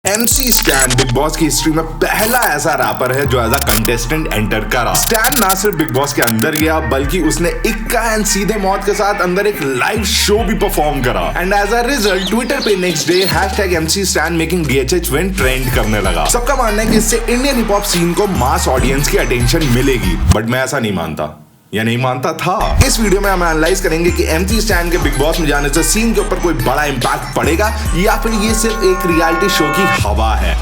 MC Stan Bigg boss की history में पहला ऐसा रैपर है जो एज अ कंटेस्टेंट एंटर करा। स्टैन ना सिर्फ बिग बॉस के अंदर गया बल्कि उसने इक्का एंड सीधे मौत के साथ अंदर एक लाइव शो भी परफॉर्म करा and as a result Twitter पे next day #MC Stan making DHH win trend करने लगा। सबका मानना है कि इससे इंडियन हिप हॉप सीन को मास ऑडियंस की अटेंशन मिलेगी, बट मैं ऐसा नहीं मानता या नहीं मानता था। इस वीडियो में हम एनालाइज करेंगे कि MC स्टैन के बिग बॉस में जाने से सीन के ऊपर कोई बड़ा इंपैक्ट पड़ेगा या फिर ये सिर्फ एक रियलिटी शो की हवा है।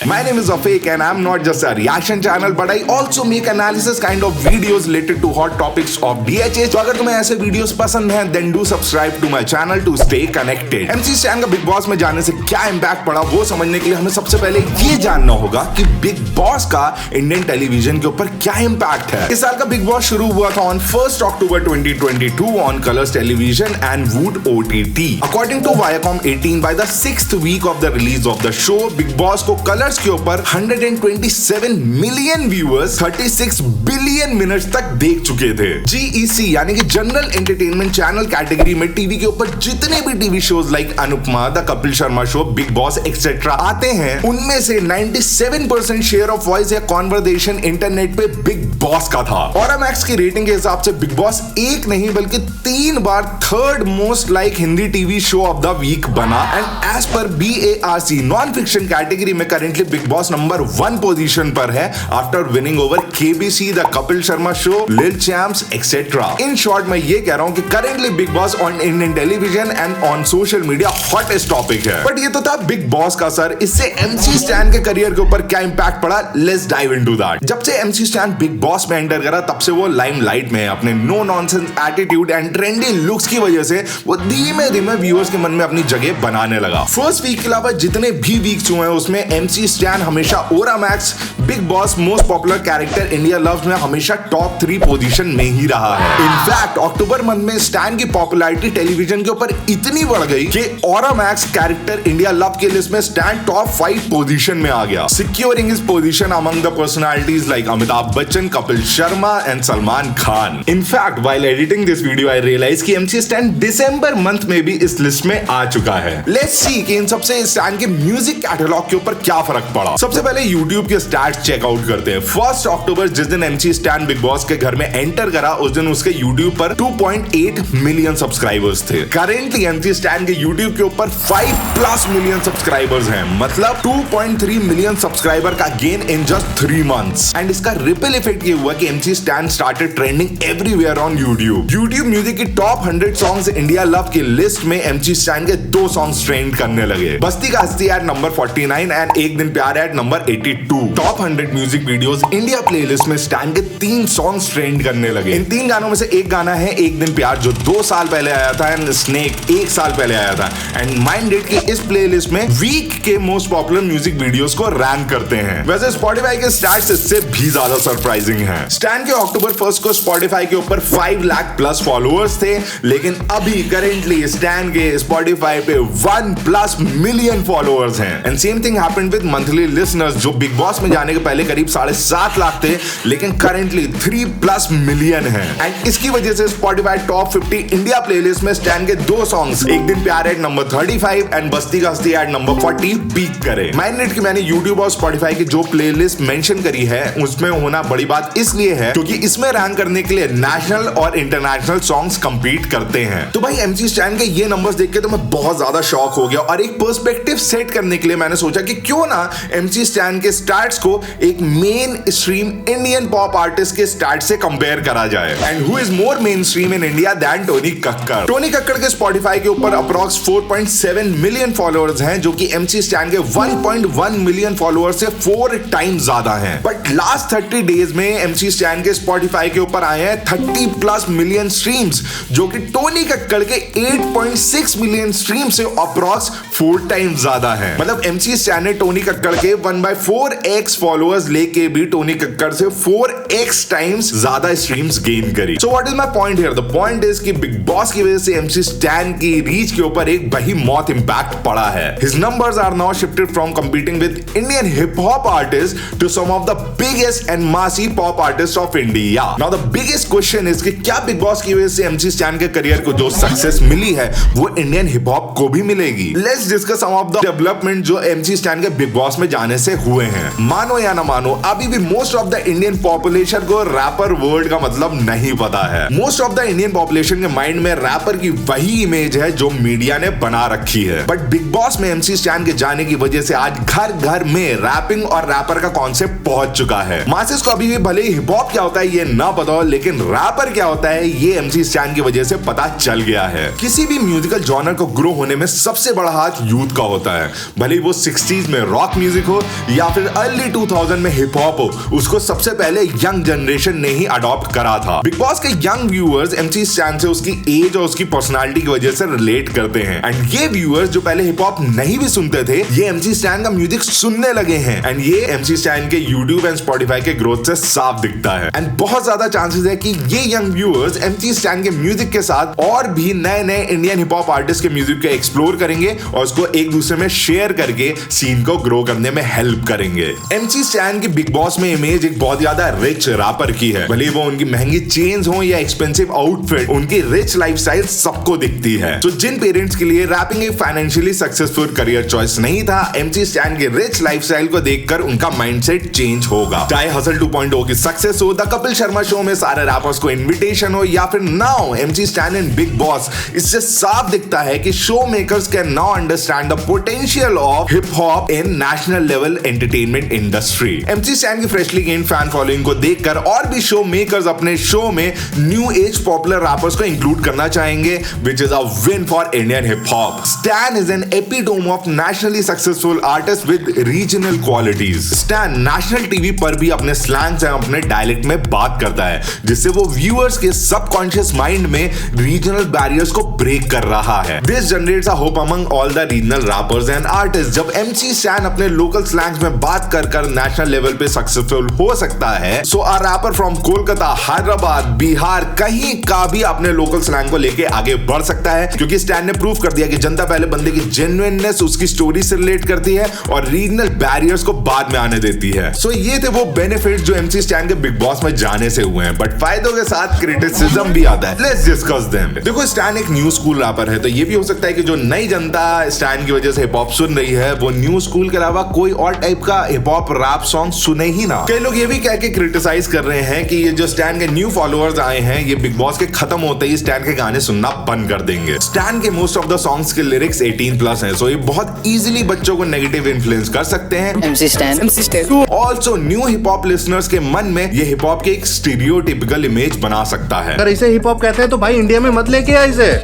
My name is Afiq and I'm not just a reaction channel but I also make analysis kind of videos related to hot topics of DHH। तो अगर तुम्हें ऐसे वीडियोस पसंद हैं then do subscribe to my channel to stay connected। MC stand का big Boss में जाने से क्या इम्पैक्ट पड़ा वो समझने के लिए हमें सबसे पहले ये जानना होगा कि बिग बॉस का इंडियन टेलीविजन के ऊपर क्या इम्पैक्ट है। इस साल का बिग बॉस शुरू हुआ था on 1 October 2022 on Colors Television and Voot OTT। According to Viacom 18 by the 6th week of the release of the show big boss को कलर्स के ऊपर 127 मिलियन व्यूअर्स 36 बिलियन मिनट्स तक देख चुके थे। GEC यानी कि जनरल एंटरटेनमेंट चैनल कैटेगरी में टीवी के ऊपर जितने भी TV shows like Anupama, the Kapil Sharma show, big boss etcetera आते हैं उनमें से 97% शेयर ऑफ वॉइस या कॉन्वर्सेशन इंटरनेट पे बिग बॉस का था। Oramax की रेटिंग के हिसाब से बिग बॉस एक नहीं बल्कि 3 बार third most like Hindi TV show of the week बना and as per BARC non fiction category में currently Bigg Boss number 1 position पर है after winning over KBC, the Kapil Sharma show, Lil Champs etcetera. In short मैं ये कह रहा हूं कि currently Bigg Boss on Indian television and on social media hottest topic है। बट ये तो था बिग बॉस का सर, इससे MC स्टैन के करियर के ऊपर क्या इंपैक्ट पड़ा, लेट्स डाइव इनटू दैट। जब से MC स्टैन बिग बॉस में एंटर करा तब से वो लाइमलाइट में है। अपने no nonsense attitude and trendy looks की वजह से वो धीमे धीमे व्यूअर्स के मन में अपनी जगह बनाने लगा। फर्स्ट वीक के अलावा जितने भी वीक्स हुए हैं उसमें MC स्टैन हमेशा Oramax big boss most popular character India loves में हमेशा टॉप 3 पोजीशन में ही रहा है। इनफैक्ट अक्टूबर मंथ में स्टैन की पॉपुलैरिटी टेलीविजन के ऊपर इतनी बढ़ गई कि Oramax कैरेक्टर इंडिया लव के लिस्ट में स्टैन टॉप 5 पोजीशन में आ गया, securing his position among the personalities like Amitabh Bachchan, Kapil Sharma and Salman Khan. In fact while editing this video I realise कि MC स्टैन दिसंबर मंथ में भी इस लिस्ट में आ चुका है। लेट्स सी कि इन सबसे स्टैन के म्यूजिक कैटलॉग के ऊपर क्या फर्क पड़ा। सबसे पहले YouTube के स्टैट्स चेकआउट करते हैं। 1 अक्टूबर जिस दिन MC स्टैन बिग बॉस के घर में एंटर करा उस दिन उसके YouTube पर 2.8 मिलियन सब्सक्राइबर्स थे। करेंटली MC स्टैन के YouTube के ऊपर 5+ मिलियन सब्सक्राइबर्स हैं, मतलब 2.3 मिलियन सब्सक्राइबर का gain in just 3 months. And इसका रिपल इफेक्ट ये हुआ कि MC stand started trending everywhere on YouTube music की टॉप 100 सॉन्ग्स इंडिया लव की लिस्ट में MC स्टैन के 2 सॉन्ग्स ट्रेंड करने लगे। बस्ती का हस्ती एट नंबर 49 एंड एक दिन प्यार at number 82। Top 100 music videos India playlist में स्टैन के 3 सॉन्ग्स ट्रेंड करने लगे। इन 3 गानों में से एक गाना है एक दिन प्यार जो 2 साल पहले आया था एंड स्नेक 1 साल पहले आया था एंड माइंडेड की इस प्लेलिस्ट में वीक के मोस्ट पॉपुलर म्यूजिक वीडियोस को रैंक करते हैं। वैसे स्पॉटिफाई के स्टैट्स इससे भी ज्यादा सरप्राइजिंग हैं। स्टैन के अक्टूबर 1 को स्पॉटिफाई के ऊपर 5 लाख प्लस फॉलोअर्स थे, लेकिन अभी करेंटली स्टैन के स्पॉटिफाई पे 1+ मिलियन फॉलोअर्स हैं। And same thing happened with monthly listeners जो बिग बॉस में जाने के पहले करीब 7.5 लाख थे लेकिन करेंटली 3+ मिलियन है। एंड इसकी वजह से स्पॉटिफाई टॉप 50 इंडिया प्लेलिस्ट में स्टैन के 2 सॉन्ग्स एक दिन प्यार एट नंबर 35 एंड बस्ती का हस्ती एट नंबर 40 पीक करे। माइंडेड की मैंने YouTube और स्पॉटिफाई की जो प्लेलिस्ट मेंशन करी है उसमें होना बड़ी बात इसलिए है क्योंकि इसमें रैंक करने के लिए नेशनल और इंटरनेशनल सॉन्ग्स कंपीट करते हैं। तो भाई MC स्टैन के ये नंबर्स देख के तो मैं बहुत ज्यादा शॉक हो गया और एक पर्सपेक्टिव सेट करने के लिए मैंने सोचा कि क्यों ना MC स्टैन के स्टैट्स को एक main stream Indian pop artist के स्टैट से कंपेयर करा जाए। And who is more main stream in India than Tony Kakkar. Tony Kakkar के स्पॉटिफाई के ऊपर अप्रॉक्स 4.7 मिलियन फॉलोअर्स हैं जो कि MC स्टैन के 1.1 मिलियन फॉलोअर्स से 4 टाइम्स ज्यादा हैं। बट लास्ट 30 डेज में MC स्टैन के स्पॉटिफाई के ऊपर आए हैं 30+ मिलियन स्ट्रीम्स जो कि टोनी कक्कड़ के 8.6 मिलियन स्ट्रीम से अप्रॉक्स 4 टाइम्स ज्यादा है। मतलब MC स्टैन ने टोनी कक्कड़ कक्कड़ के 1/4x फॉलोअर्स लेके भी टोनी कक्कड़ से 4x टाइम्स ज्यादा स्ट्रीम्स गेन करी। So what is my point here? The point is कि बिग बॉस की वजह से एमसी स्टैन की रीच के ऊपर एक behemoth impact पड़ा है। His numbers are now shifted from competing with Indian hip hop artists to some of the biggest and massive pop artists of India. Now the biggest question is कि क्या big boss की वजह से MC stand के career को जो success मिली है वो इंडियन हिप हॉप को भी मिलेगी? Let's discuss some of the development जो एमसी स्टैन के बिग बॉस में जाने से हुए हैं। मानो या ना मानो, अभी भी most of the Indian population को रैपर वर्ड का मतलब नहीं पता है। Most of the Indian population के माइंड में रैपर की वही इमेज है जो मीडिया ने बना रखी है। बट बिग बॉस में एमसी स्टैन के जाने की वजह से आज घर घर में रैपिंग और रैपर का कॉन्सेप्ट पहुंच चुका है। मासेस को अभी भी भले ही हिप हॉप क्या होता है ये ना पता हो, लेकिन रैपर क्या होता है ये एमसी स्टैन की वजह से पता चल गया है। किसी भी म्यूजिकल जॉनर को ग्रो होने में सबसे बड़ा हाथ यूथ का होता है। भले ही वो 60s में रॉक म्यूजिक हो या फिर अर्ली 2000 में हिप हॉप हो, उसको सबसे पहले यंग जनरेशन ने ही अडॉप्ट करा था। बिग बॉस के यंग व्यूअर्स एमसी स्टैन से उसकी एज और उसकी पर्सनालिटी की वजह से रिलेट करते हैं। एंड ये व्यूअर्स जो पहले हिप हॉप नहीं भी सुनते थे, ये एमसी स्टैन का म्यूजिक सुनने लगे हैं। एंड ये एमसी स्टैन के यूट्यूब एंड स्पॉटिफाई के ग्रोथ से साफ दिखता है। एंड बहुत ज्यादा चांसेस है कि ये यंग व्यूअर्स एमसी स्टैन के म्यूजिक के साथ और भी नए नए इंडियन हिप हॉप आर्टिस्ट के म्यूजिक को एक्सप्लोर करेंगे और उसको एक दूसरे में शेयर करके सीन को ग्रो करने में हेल्प करेंगे। एमसी स्टैन की बिग बॉस में इमेज एक बहुत ज्यादा रिच रैपर की है। भले वो उनकी महंगी चेन्स हो या एक्सपेंसिव आउटफिट, उनकी रिच लाइफस्टाइल सबको दिखती है। तो जिन पेरेंट्स के लिए रैपिंग एक फाइनेंशियली सक्सेसफुल करियर चॉइस नहीं था, एमसी स्टैन के रिच लाइफस्टाइल को देखकर उनका माइंडसेट चेंज होगा। चाहे हसल 2.0 की सक्सेस हो, द कपिल शर्मा शो में सारे रैपर्स को इनविटेशन हो, या फिर now MC stand in big boss, इससे साफ दिखता है कि show makers can now understand the potential of hip hop in national level entertainment industry. MC stand की फ्रेशली गेन फैन फॉलोइंग को देखकर और भी शो मेकर्स अपने शो में न्यू एज पॉपुलर रैपर्स को इंक्लूड करना चाहेंगे, which is a win for Indian hip hop. Stan is an epitome of nationally successful artist with regional qualities. Stan national TV पर भी अपने स्लैंग से अपने डायलेक्ट में बात करता है, जिससे वो व्यूअर्स के सबकॉन्शियस माइंड में रीजनल बैरियर्स को ब्रेक कर रहा है। This generates a hope among all the regional rappers and artists. जब MC Stan अपने लोकल स्लैंग्स में बात कर नेशनल लेवल पे सक्सेसफुल हो सकता है, so a rapper from Kolkata, Hyderabad, Bihar कहीं का भी अपने लोकल स्लैंग को लेके आगे बढ़ सकता है, क्योंकि स्टैन ने प्रूव कर दिया कि जनता पहले बंदे की जेन्युइननेस उसकी स्टोरी से रिलेट करती है और रीजनल बैरियर्स को बाद में आने देती है। सो ये थे वो बेनिफिट्स जो एमसी स्टैन के बिग बॉस में जाने से हुए हैं, बट फायदों के साथ क्रिटिसिज्म भी आता है। Let's discuss them. देखो, स्टैन एक न्यू स्कूल रैपर है, तो ये भी हो सकता है कि जो नई जनता स्टैन की वजह से हिप हॉप सुन रही है वो न्यू स्कूल के अलावा कोई और टाइप का हिप हॉप रैप सॉन्ग सुने ही ना। कई लोग ये भी कह के क्रिटिसाइज कर रहे हैं कि ये जो स्टैन के न्यू फॉलोअर्स आए हैं, ये बिग बॉस के खत्म होते ही स्टैन के गाने सुनना बंद कर देंगे। स्टैन के मोस्ट ऑफ द सॉन्ग्स के लिरिक्स 18+ हैं, सो ये बहुत इजीली बच्चों को नेगेटिव इन्फ्लुएंस कर सकते हैं। MC Stan also new hip hop listeners के मन में ये हिप हॉप के एक स्टीरियोटिपिकल इमेज बना सकता है। अगर इसे हिप हॉप कहते हैं तो भाई इंडिया में मत लेके आ इसे।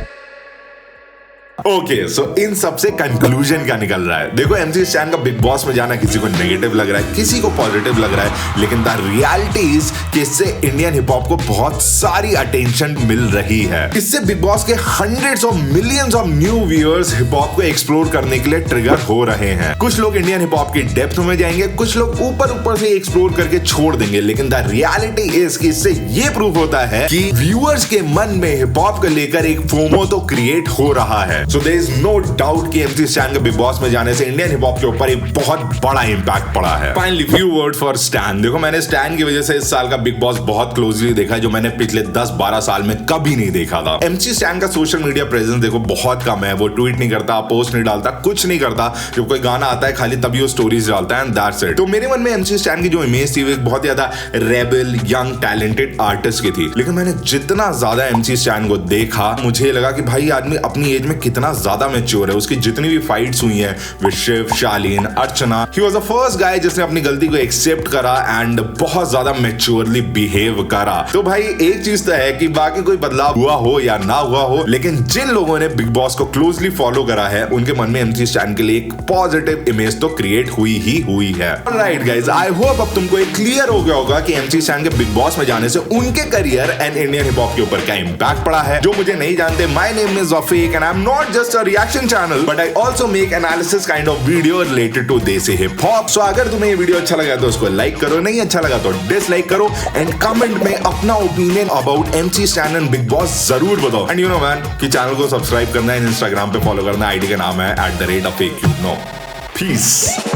ओके, सो इन सबसे कंक्लूजन क्या निकल रहा है? देखो, एमसी स्टैन का बिग बॉस में जाना किसी को नेगेटिव लग रहा है, किसी को पॉजिटिव लग रहा है, लेकिन द रियलिटी इज कि इससे इंडियन हिप हॉप को बहुत सारी अटेंशन मिल रही है। इससे बिग बॉस के hundreds of millions of new viewers hip hop को एक्सप्लोर करने के लिए ट्रिगर हो रहे हैं। कुछ लोग इंडियन हिप हॉप की डेप्थ में जाएंगे, कुछ लोग ऊपर से एक्सप्लोर करके छोड़ देंगे, लेकिन द रियलिटी इज कि इससे ये प्रूफ होता है कि व्यूअर्स के मन में हिप हॉप को लेकर एक फोमो तो क्रिएट हो रहा है। So there is no doubt कि एमसी स्टैन के बिग बॉस में जाने से इंडियन हिप हॉप के ऊपर एक बहुत बड़ा इंपैक्ट पड़ा है। Finally few word for stand. देखो, मैंने स्टैन की वजह से इस साल का बिग बॉस बहुत क्लोजली देखा है, जो मैंने पिछले 10-12 साल में कभी नहीं देखा था। एमसी स्टैन का सोशल मीडिया प्रेजेंस देखो बहुत कम है। वो ट्वीट नहीं करता, पोस्ट नहीं डालता, कुछ नहीं करता। जब कोई गाना आता है खाली तभी वो स्टोरीज डालता है एंड दैट्स इट। तो मेरे मन में एमसी स्टैन की जो इमेज थी वो एक बहुत ज्यादा रेबल, यंग, टैलेंटेड आर्टिस्ट की थी। लेकिन मैंने जितना ज्यादा एमसी स्टैन को देखा, मुझे लगा कि भाई आदमी अपनी एज में कितना ज्यादा मैच्योर है। उसकी जितनी भी फाइट्स हुई हैं with Shiv, Shaleen, Archana, he was the first guy जिसने अपनी गलती को एक्सेप्ट करा एंड बहुत ज्यादा मैच्योरली बिहेव करा। तो भाई एक चीज तो है कि बाकी कोई बदलाव हुआ हो या ना हुआ हो, लेकिन जिन लोगों ने बिग बॉस को क्लोजली फॉलो करा है उनके मन में एमसी स्टैन के लिए एक पॉजिटिव इमेज तो क्रिएट हुई है। ऑलराइट गाइस, आई होप अब तुमको एक क्लियर हो गया होगा कि एमसी स्टैन के बिग बॉस में जाने से उनके career and Indian hip hop के ऊपर क्या इंपैक्ट पड़ा है। जो मुझे नहीं जानते, my name is Rafiq and I am not not just a reaction channel, but I also make analysis kind of video related to desi hip hop. So अगर तुम्हें ये वीडियो अच्छा लगा तो उसको लाइक करो, नहीं अच्छा लगा तो डिसलाइक करो एंड कमेंट में अपना opinion about MC Stan and Bigg Boss जरूर बताओ. एंड यू नो मैन कि चैनल को सब्सक्राइब करना है, इंस्टाग्राम पे फॉलो करना है, आईडी का नाम है @AkeCube. Peace.